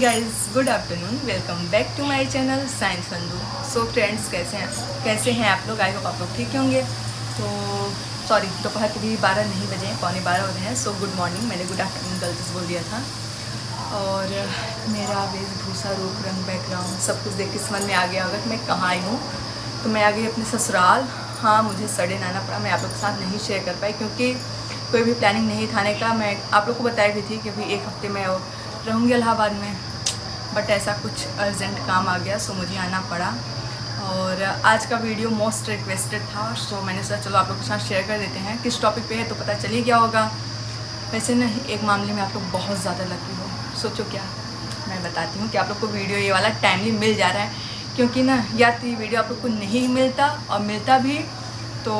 Guys, good afternoon. Welcome back to my channel science Fundoo. So friends, कैसे हैं आप लोग? आई होप आप लोग ठीक होंगे। तो सॉरी, दोपहर के भी 12 नहीं बजे हैं, पौने 12 हो रहे हैं। सो गुड मॉर्निंग, मैंने गुड आफ्टरनून गलती से बोल दिया था। और मेरा वेशभूषा, रूप, रंग, बैकग्राउंड सब कुछ देख के समझ में आ गया होगा कि मैं कहाँ आई हूँ। तो मैं आ गई अपने ससुराल। हाँ, मुझे सडन आना पड़ा। मैं आप लोग के साथ नहीं शेयर कर पाई क्योंकि कोई भी प्लानिंग नहीं था आने का। मैं आप लोग को बताई भी थी कि अभी एक हफ्ते में रहूँगी इलाहाबाद में, बट ऐसा कुछ अर्जेंट काम आ गया, सो मुझे आना पड़ा। और आज का वीडियो मोस्ट रिक्वेस्टेड था, सो मैंने सोचा चलो आप लोग के साथ शेयर कर देते हैं। किस टॉपिक पे है तो पता चल ही गया होगा। वैसे ना, एक मामले में आप लोग बहुत ज़्यादा लकी हो। सोचो क्या, मैं बताती हूँ कि आप लोग को वीडियो ये वाला टाइमली मिल जा रहा है। क्योंकि ना, या तो ये वीडियो आप लोग को नहीं मिलता, और मिलता भी तो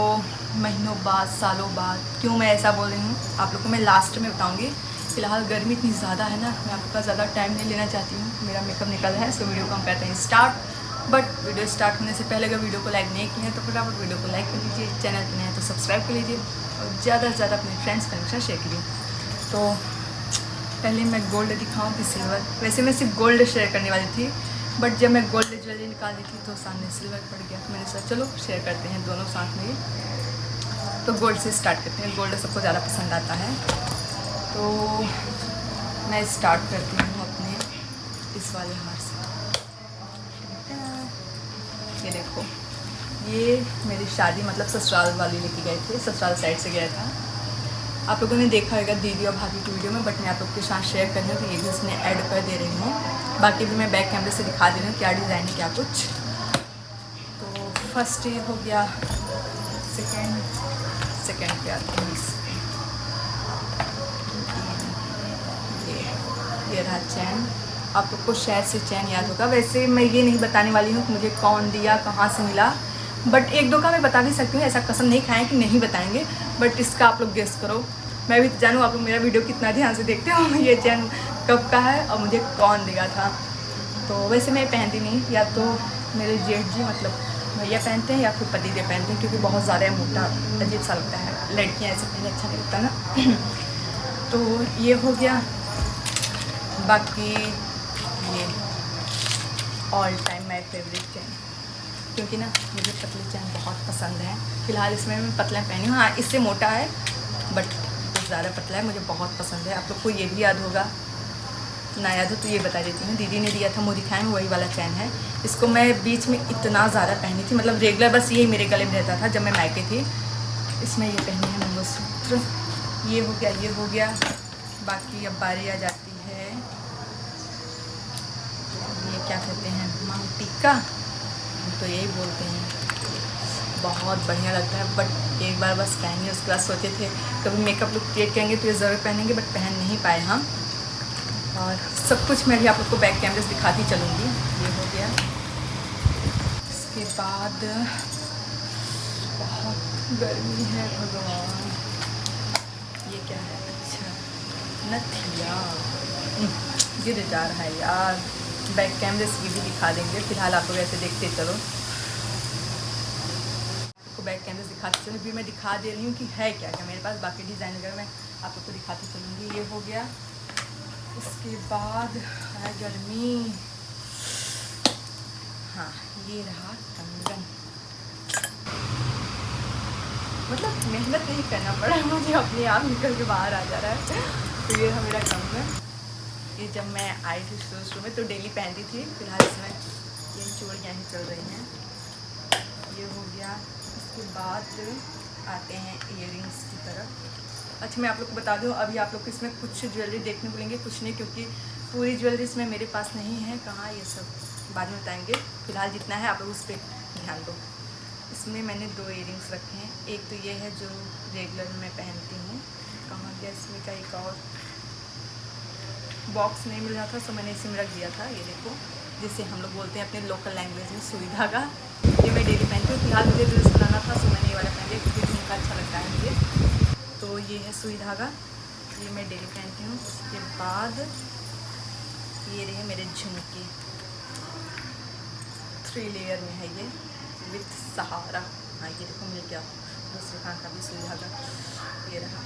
महीनों बाद, सालों बाद। क्यों मैं ऐसा बोल रही हूँ आप लोग को मैं लास्ट में बताऊँगी। फ़िलहाल गर्मी इतनी ज़्यादा है ना, मैं आपका ज़्यादा टाइम नहीं लेना चाहती हूँ। मेरा मेकअप निकल रहा है, सो वीडियो को हम कहते हैं स्टार्ट। बट वीडियो स्टार्ट होने से पहले अगर वीडियो को लाइक नहीं किए हैं तो फटाफट वीडियो को लाइक कर लीजिए। चैनल पर नए हैं तो सब्सक्राइब कर लीजिए और ज़्यादा से ज़्यादा अपने फ्रेंड्स के साथ शेयर कीजिए। तो पहले मैं गोल्ड दिखाऊँ कि सिल्वर? वैसे मैं सिर्फ गोल्ड शेयर करने वाली थी, बट जब मैं गोल्ड ज्वेलरी निकाल दी थी तो सामने सिल्वर पड़ गया। तो मैंने सोचा चलो शेयर करते हैं दोनों साथ में। तो गोल्ड से स्टार्ट करते हैं। गोल्ड सबको ज़्यादा पसंद आता है, तो मैं स्टार्ट करती हूँ अपने इस वाले हार से। ये देखो, ये मेरी शादी मतलब ससुराल वाले लेके गए थे, ससुराल साइड से गया था। आप लोगों ने देखा होगा दीदी और भाभी की वीडियो में, बट मैं आप लोग के साथ शेयर कर रही हूँ तो ये भी उसमें ऐड कर दे रही हूँ। बाकी भी मैं बैक कैमरे से दिखा दे रही हूँ क्या डिज़ाइन है क्या कुछ। तो फर्स्ट ये हो गया। सेकेंड पे आती हूँ। ये रहा चैन। आप लोग को शायद से चैन याद होगा। वैसे मैं ये नहीं बताने वाली हूँ कि मुझे कौन दिया, कहाँ से मिला, बट एक दो का मैं बता भी सकती हूँ। ऐसा कसम नहीं खाएं कि नहीं बताएंगे, बट इसका आप लोग गेस करो। मैं भी जानूँ आप लोग मेरा वीडियो कितना ध्यान से देखते हो। ये चैन कब का है और मुझे कौन दिया था। तो वैसे मैं पहनती नहीं, या तो मेरे जेठ जी मतलब भैया पहनते हैं या फिर पतिदेव पहनते हैं, क्योंकि बहुत ज़्यादा मोटा अजीब सा लगता है। लड़कियाँ ऐसे पहने अच्छा नहीं लगता ना। तो ये हो गया। बाकी ये ऑल टाइम माई फेवरेट चैन, क्योंकि ना मुझे पतले चैन बहुत पसंद है। फ़िलहाल इसमें मैं पतला पहनी हूँ। हाँ, इससे मोटा है बट कुछ ज़्यादा पतला है, मुझे बहुत पसंद है। आप लोग को ये भी याद होगा, ना याद हो तो ये बता देती हूँ। दीदी ने दिया था मुझे दिखाए में, वही वाला चैन है। इसको मैं बीच में इतना ज़्यादा पहनी थी, मतलब रेगुलर बस यही मेरे गले में रहता था जब मैं मायके थी। इसमें ये पहनी है मंगलसूत्र। ये हो गया, ये हो गया। बाकी अब बारी आ जाती है, ये क्या कहते हैं, मांग टीका, तो यही बोलते हैं। बहुत बढ़िया लगता है, बट एक बार बस पहनिए, उसके बाद सोचे थे कभी मेकअप लुक क्रिएट करेंगे तो ये ज़रूर पहनेंगे, बट पहन नहीं पाए हम। और सब कुछ मैं भी आप लोग को बैक कैमरे से दिखाती चलूँगी। ये हो गया। इसके बाद बहुत गर्मी है भगवान। ये क्या है? अच्छा, नथिया गिर जा रहा है यार। बैक कैमरे से भी दिखा देंगे, फिलहाल आप लोग ऐसे देखते चलो। आपको बैक कैमरे से दिखाते चलो। भी मैं दिखा दे रही हूँ कि है क्या क्या मेरे पास। बाकी डिज़ाइन वगैरह मैं आप लोग को दिखाती चलूँगी। ये हो गया। उसके बाद है गर्मी। हाँ, ये रहा कंगन। मतलब मेहनत नहीं करना पड़ा मुझे, अपने आप निकल के बाहर आ जा रहा है। तो ये है मेरा कंगन। ये जब मैं आई थी शुरू में तो डेली पहनती थी। फिलहाल इसमें ये चूड़ियाँ ही चल रही हैं। ये हो गया। उसके बाद आते हैं इयररिंग्स की तरफ। अच्छा, मैं आप लोग को बता दूं, अभी आप लोग को इसमें कुछ ज्वेलरी देखने को मिलेंगे, कुछ नहीं, क्योंकि पूरी ज्वेलरी इसमें मेरे पास नहीं है। कहाँ, ये सब बाद में बताएंगे। फिलहाल जितना है आप लोग उस पर ध्यान दो। इसमें मैंने 2 इयररिंग्स रखे हैं। एक तो ये है जो रेगुलर मैं पहनती हूँ। कहाँ गया इसमें का एक और बॉक्स नहीं मिल रहा था, सो मैंने इसी में रख दिया था। ये देखो, जिसे हम लोग बोलते हैं अपने लोकल लैंग्वेज में सुई धागा। ये मैं डेली पहनती हूँ। फिलहाल मुझे ड्रेस बनाना था, सो मैंने ये वाला पहन लिया क्योंकि झुमका अच्छा लगता है मुझे। तो ये है सुई धागा, ये मैं डेली पहनती हूँ। उसके बाद ये रहे मेरे झुमके, 3 लेयर में है ये, विथ सहारा। हाँ, ये देखो मिल गया। दूसरे कान का भी सुई धागा ये रहा,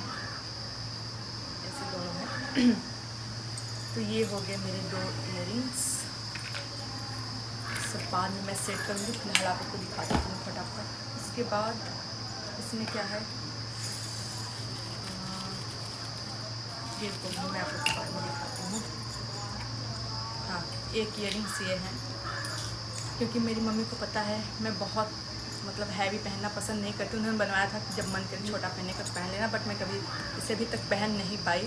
ऐसे दोनों है। तो ये हो गए मेरे 2 इयररिंग्स। सब बाद में मैं सेट करूँगी, फिलहाल आपको दिखा देती हूँ फटाफट। उसके बाद इसमें क्या है, ये तो मैं आपको बाद में दिखाती हूँ। हाँ, एक इयररिंग्स ये हैं, क्योंकि मेरी मम्मी को पता है मैं बहुत मतलब हैवी पहनना पसंद नहीं करती। उन्होंने बनवाया था कि जब मन करे छोटा पहनने का तो पहन लेना, बट मैं कभी इसे अभी तक पहन नहीं पाई,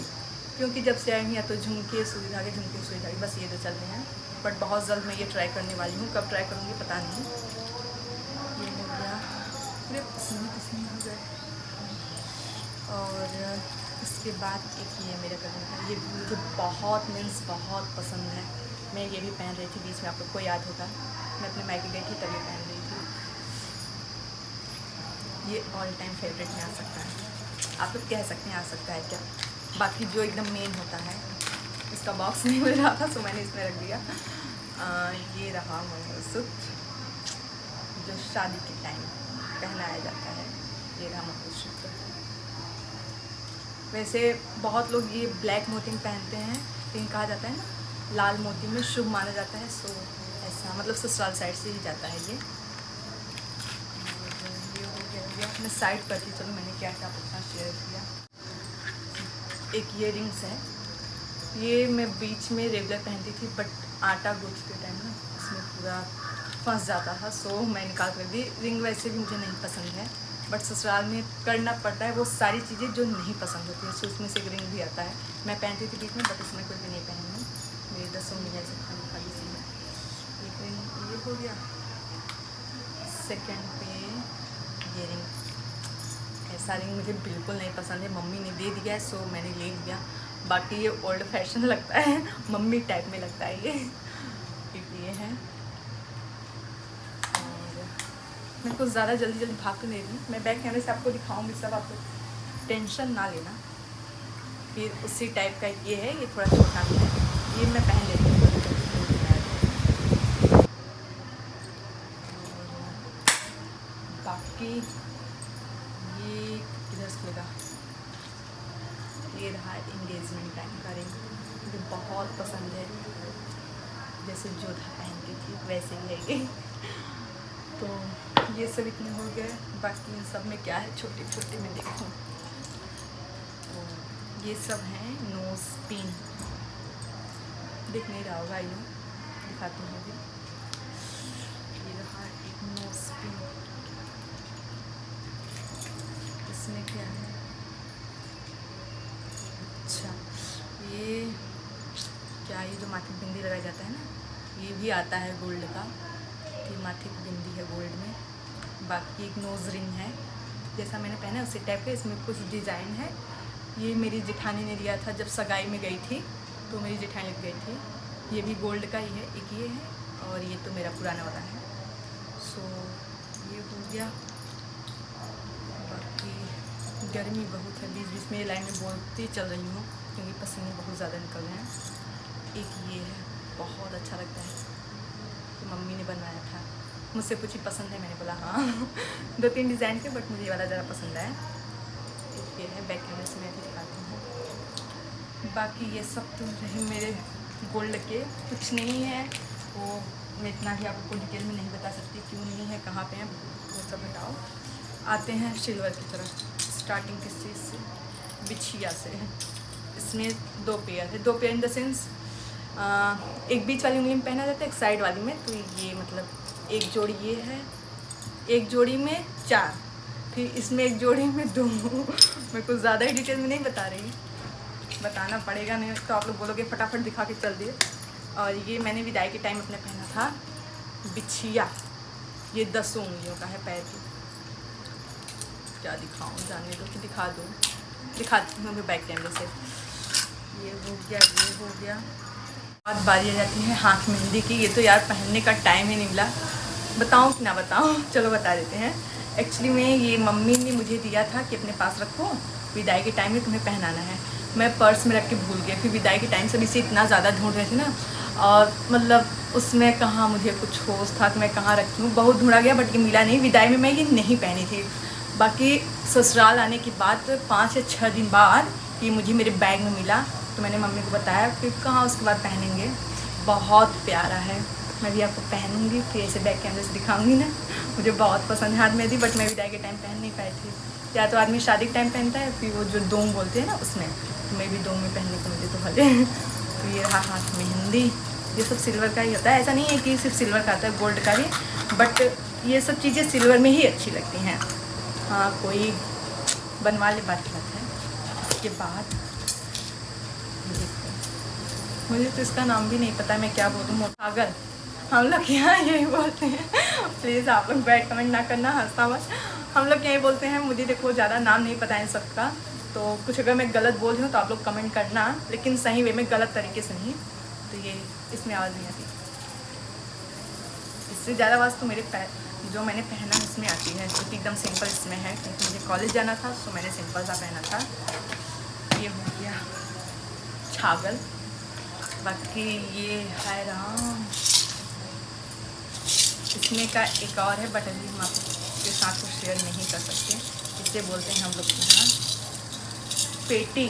क्योंकि जब से आई हूँ या तो झुमके सुई धागे, झुमके सुई धागे, बस ये तो चल रहे हैं। बट बहुत जल्द मैं ये ट्राई करने वाली हूँ, कब ट्राई करूँगी पता नहीं। ये हो गया, पूरे पसंद हो गए। और इसके बाद एक ये मेरा कज़न है, ये मुझे बहुत मीन्स बहुत पसंद है। मैं ये भी पहन रही थी बीच में, आप लोग को याद होगा, मैं अपने मायके गई थी तभी पहन रही थी। ये ऑल टाइम फेवरेट में आ सकता है, आप लोग कह सकते हैं आ सकता है क्या। बाकी जो एकदम मेन होता है, इसका बॉक्स नहीं मिल रहा था तो मैंने इसमें रख दिया। ये रहा मंगलसूत्र, जो शादी के टाइम पहनाया जाता है। ये रहा मंगलसूत्र। वैसे बहुत लोग ये ब्लैक मोती में पहनते हैं, लेकिन कहा जाता है ना लाल मोती में शुभ माना जाता है। सो ऐसा मतलब ससुराल साइड से ही जाता है ये हो गया। मैं साइड पर थी, चलो मैंने क्या क्या अपना शेयर किया। एक इयररिंग्स है, ये मैं बीच में रेगुलर पहनती थी, बट आटा गूंथते टाइम ना इसमें पूरा फंस जाता था, सो मैं निकाल कर दी। रिंग वैसे भी मुझे नहीं पसंद है, बट ससुराल में करना पड़ता है वो सारी चीज़ें जो नहीं पसंद होती है। सो उसमें से एक रिंग भी आता है, मैं पहनती थी बीच में, बट इसमें कोई भी नहीं पहनी। मेरी 10 उंगलियाँ से खाली खाली सी है। एक रिंग ये हो गया, सेकेंड पे ये रिंग। ऐसा रिंग मुझे बिल्कुल नहीं पसंद है, मम्मी ने दे दिया है सो मैंने ले लिया। बाकी ये ओल्ड फैशन लगता है, मम्मी टाइप में लगता है ये। एक ये है, और मैं कुछ ज़्यादा जल्दी भाग तो नहीं रही, मैं बैक कैमरे से आपको दिखाऊंगी सब, आपको टेंशन ना लेना। फिर उसी टाइप का ये है, ये थोड़ा छोटा भी है, ये मैं पहन लेती हूँ। बाकी ये किधर से खुलेगा, ये रहा इंगेजमेंट टाइम का रिंग, मुझे बहुत पसंद है, जैसे जोधा पहनती थी वैसे ही है ये। तो ये सब इतने हो गए। बाकी इन सब में क्या है, छोटे छोटे में देखूँ तो ये सब हैं नोज पिन, दिख नहीं रहा होगा, आई नो दिखाती हूँ अभी। ये रहा एक नोज पिन, इसमें क्या है, अच्छा ये क्या, ये जो माथे की बिंदी लगाया जाता है ना, ये भी आता है गोल्ड का, ये माथे की बिंदी है गोल्ड में। बाकी एक नोज़ रिंग है, जैसा मैंने पहना उसी टाइप का, इसमें कुछ डिज़ाइन है। ये मेरी जेठानी ने दिया था जब सगाई में गई थी, तो मेरी जेठानी लग गई थी। ये भी गोल्ड का ही है, एक ये है, और ये तो मेरा पुराना वाला है। सो ये हो गया। बाकी गर्मी बहुत है, बीच बीच में ये लाइन में बोलती चल रही हूँ क्योंकि पसीने बहुत ज़्यादा निकल रहे हैं। एक ये है, बहुत अच्छा लगता है, तो मम्मी ने बनवाया था, मुझसे पूछी पसंद है, मैंने बोला हाँ। 2-3 डिज़ाइन के, बट मुझे ये वाला ज़रा पसंद है। एक ये है, बैक कैमरे से मैं भी दिखाती हूँ। बाकी ये सब तो रहे मेरे गोल्ड के, कुछ नहीं है वो, मैं इतना भी आपको डिटेल में नहीं बता सकती, क्यों नहीं है, कहाँ पे है, वो सब बताओ। आते हैं सिल्वर की तरफ। स्टार्टिंग किस चीज़ से, बिछिया से है। इसमें 2 पेयर है, 2 पेयर इन द सेंस एक बीच वाली उंगली में पहना जाता है, एक साइड वाली में। तो ये मतलब एक जोड़ी ये है, एक जोड़ी में 4, फिर इसमें एक जोड़ी में 2। मैं कुछ ज़्यादा ही डिटेल में नहीं बता रही, बताना पड़ेगा, नहीं तो आप लोग बोलोगे फटाफट दिखा के चल दिए। और ये मैंने विदाई के टाइम अपने पहना था बिछिया, ये 10 उंगलियों का है पैर की। क्या दिखाऊँ, जाने दो कि दिखा दूँ, दिखाती हूँ बैक कैमरे से। ये हो गया, ये हो गया। बाद बारी आ जाती है हाथ मेहंदी की। ये तो यार पहनने का टाइम ही नहीं मिला, बताऊँ कि ना बताऊँ, चलो बता देते हैं। एक्चुअली में ये मम्मी ने मुझे दिया था कि अपने पास रखो, विदाई के टाइम में तुम्हें पहनाना है। मैं पर्स में रख के भूल गया, फिर विदाई के टाइम से इसे इतना ज़्यादा ढूंढ रहे थे ना, और मतलब उसमें कहाँ मुझे कुछ होश था कि मैं कहाँ रखी हूँ, बहुत ढूंढा गया बट ये मिला नहीं। विदाई में मैं ये नहीं पहनी थी। बाकी ससुराल आने के बाद 5 या 6 दिन बाद ये मुझे मेरे बैग में मिला, तो मैंने मम्मी को बताया फिर कहाँ उसके बाद पहनेंगे। बहुत प्यारा है, मैं भी आपको पहनूंगी फिर ऐसे बैक कैमरे से दिखाऊंगी ना। मुझे बहुत पसंद है हाथ में थी, बट मैं विदाई के टाइम पहन नहीं पाई थी। या तो आदमी शादी के टाइम पहनता है, फिर वो जो दोम बोलते हैं ना उसमें, तो मैं भी दोम में पहनने को मुझे तो भले। तो ये रहा हाथ में हिंदी। ये सब सिल्वर का ही होता है, ऐसा नहीं है कि सिर्फ सिल्वर का आता है, गोल्ड का भी, बट ये सब चीज़ें सिल्वर में ही अच्छी लगती हैं। हाँ, कोई बनवा ले बात है। इसके बाद मुझे तो इसका नाम भी नहीं पता है, मैं क्या बोलूँ। छागल हम लोग यहाँ यही बोलते हैं। प्लीज़ आप लोग बैड कमेंट ना करना, हंसना मत। हम लोग यही बोलते हैं। मुझे देखो ज़्यादा नाम नहीं पता है इन सबका, तो कुछ अगर मैं गलत बोल रही हूँ तो आप लोग कमेंट करना, लेकिन सही वे में, गलत तरीके से नहीं। तो ये इसमें आवाज़ नहीं आती, इससे ज़्यादा आवाज़ तो मेरे जो मैंने पहना इसमें आती है, जो कि एकदम सिंपल इसमें है, क्योंकि मुझे कॉलेज जाना था तो मैंने सिंपल सा पहना था। ये हो गया छागल। बाकी ये है राम, इसमें का एक और है, बट अभी हम आपके साथ को शेयर नहीं कर सकते। इसे बोलते हैं हम लोग यहाँ पेटी।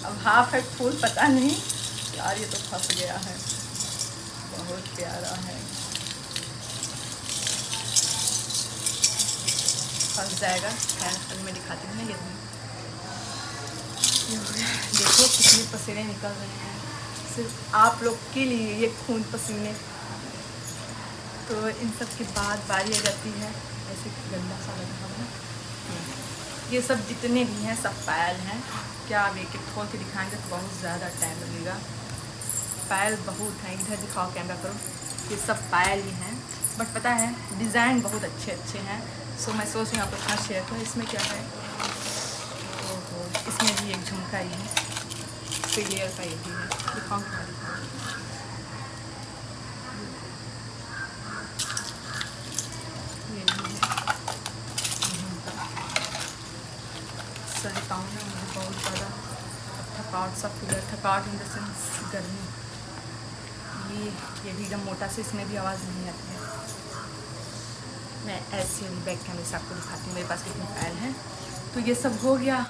अब हाफ है फुल पता नहीं यार, ये तो फंस गया है। बहुत प्यारा है, फंस जाएगा। खैर अभी मैं दिखाती हूँ ना। ये देखो कितने पसीने निकल रहे हैं, सिर्फ आप लोग के लिए ये खून पसीने। तो इन सब के बाद बारी आ जाती है, ऐसे गंदा सा लग रहा है। ये सब जितने भी हैं सब पायल हैं। क्या आप एक एक खोल के दिखाएंगे तो बहुत ज़्यादा टाइम लगेगा। पायल बहुत हैं, इधर दिखाओ, कैमरा करो। ये सब पायल ही हैं, बट पता है डिज़ाइन बहुत अच्छे अच्छे हैं। सो मैं सोच रही हूँ आपको इतना शेयर करूँ। इसमें क्या है, ओहो, इसमें भी एक झुमका ही है, फिर लेयर का ये भी है। दिखाऊँ क्या दिखाऊँ, ये भी है झुमका। सही पाऊँ ना, मुझे बहुत ज़्यादा थकावट सा फील है, थकावट इन द सेंस गर्मी। ये भी एकदम मोटा से, इसमें भी आवाज़ नहीं आती है। मैं ऐसे बैक कैमरे से आपको दिखाती हूँ मेरे पास कितने पायल हैं। तो ये सब हो गया।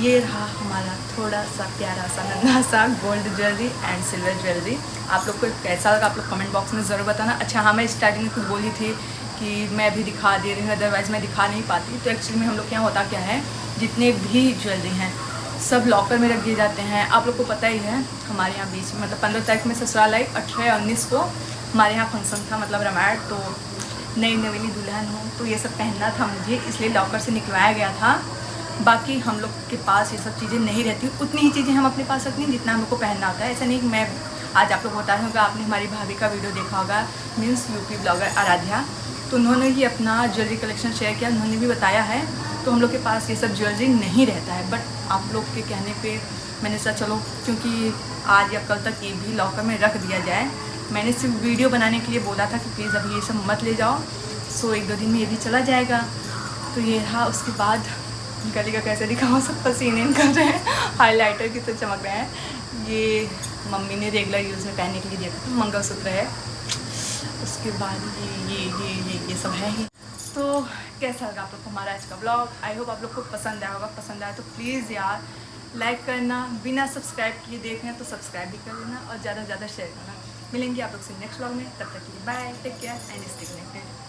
ये रहा हमारा थोड़ा सा प्यारा सा नन्हा सा gold jewellery and silver jewellery. आप लोग को कैसा लगा आप लोग कमेंट बॉक्स में ज़रूर बताना। अच्छा हाँ, मैं स्टार्टिंग में कुछ बोली थी कि मैं भी दिखा दे रही हूँ, अदरवाइज़ मैं दिखा नहीं पाती। तो एक्चुअली में हम लोग के यहाँ होता क्या है, जितने भी ज्वेलरी हैं सब लॉकर में रख दिए जाते हैं। आप लोग को पता ही है, हमारे यहाँ बीच में मतलब 15 तारीख में ससुराल आई, 18 या 19 को हमारे यहाँ फंक्शन था, मतलब रामायण। तो नई नवेली दुल्हन हूँ, तो ये सब पहनना था मुझे, इसलिए लॉकर से निकलवाया गया था। बाकी हम लोग के पास ये सब चीज़ें नहीं रहती, उतनी ही चीज़ें हम अपने पास रखनी जितना हम लोग को पहनना होता है। ऐसा नहीं कि मैं आज आप लोग बता रहे होगा, आपने हमारी भाभी का वीडियो देखा होगा, मीन्स यूपी ब्लॉगर आराध्या, तो उन्होंने ही अपना ज्वेलरी कलेक्शन शेयर किया, उन्होंने भी बताया है। तो हम लोग के पास ये सब ज्वेलरी नहीं रहता है, बट आप लोग के कहने पे मैंने सोचा चलो, क्योंकि आज या कल तक ये भी लॉकर में रख दिया जाए। मैंने सिर्फ वीडियो बनाने के लिए बोला था कि प्लीज़ अभी ये सब मत ले जाओ, सो 1-2 दिन में ये भी चला जाएगा। तो ये रहा। उसके बाद गले का कैसे दिखाऊँ, सब पसीने निकल रहे हैं, हाइलाइटर की तो चमक रहे हैं। ये मम्मी ने रेगुलर यूज़ में पहनने के लिए दिया था, मंगलसूत्र है। उसके बाद ये सब है ही। तो कैसा लगा आप लोग को हमारा आज का ब्लॉग? आई होप आप लोग को पसंद आया होगा। पसंद आया तो प्लीज़ यार लाइक करना, बिना सब्सक्राइब किए देख रहे हैं तो सब्सक्राइब भी कर लेना और ज़्यादा से ज़्यादा शेयर करना। मिलेंगे आप लोग से नेक्स्ट ब्लॉग में, तब तक के लिए bye, take care and stay connected.